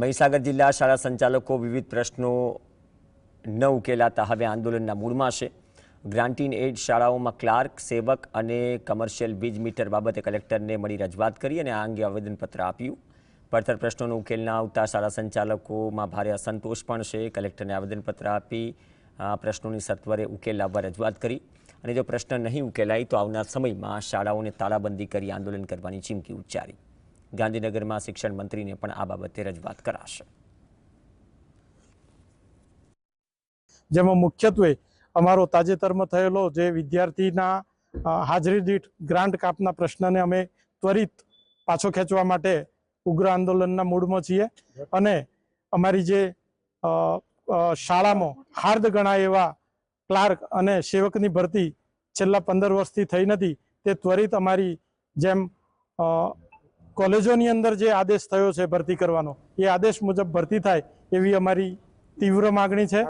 મહીસાગર જિલ્લા શાળા સંચાલકો વિવિધ પ્રશ્નો ન ઉકેલાતા હવે આંદોલનના મૂળમાં છે। ગ્રાન્ટીન એડ શાળાઓમાં ક્લાર્ક, સેવક અને કમર્શિયલ વીજ મીટર બાબતે કલેક્ટરને મળી રજૂઆત કરી અને આ અંગે આવેદનપત્ર આપ્યું। પડતર પ્રશ્નોનો ઉકેલ ન આવતા શાળા સંચાલકોમાં ભારે અસંતોષ પણ છે। કલેક્ટરને આવેદનપત્ર આપી પ્રશ્નોની સત્વરે ઉકેલ લાવવા રજૂઆત કરી અને જો પ્રશ્ન નહીં ઉકેલાય તો આવનાર સમયમાં શાળાઓને તાળાબંધી કરી આંદોલન કરવાની ચીમકી ઉચ્ચારી। ગાંધીનગરમાં શિક્ષણ મંત્રીને પણ આ બાબતે રજૂઆત કરાશે। જેમાં મુખ્યત્વે અમારો તાજેતરમાં થયેલો જે વિદ્યાર્થીના હાજરી દીઠ ગ્રાન્ટ કાપના પ્રશ્નને અમે ત્વરિત પાછો ખેંચવા માટે ઉગ્ર આંદોલનના મૂડમાં છીએ અને અમારી જે શાળામાં હાર્દ ગણાય એવા ક્લાર્ક અને સેવકની ભરતી છેલ્લા 15 વર્ષથી થઈ નથી તે ત્વરિત અમારી જેમ કોલેજોની અંદર જે આદેશ થયો છે ભરતી કરવાનો એ આદેશ મુજબ ભરતી થાય એવી અમારી તીવ્ર માગણી છે।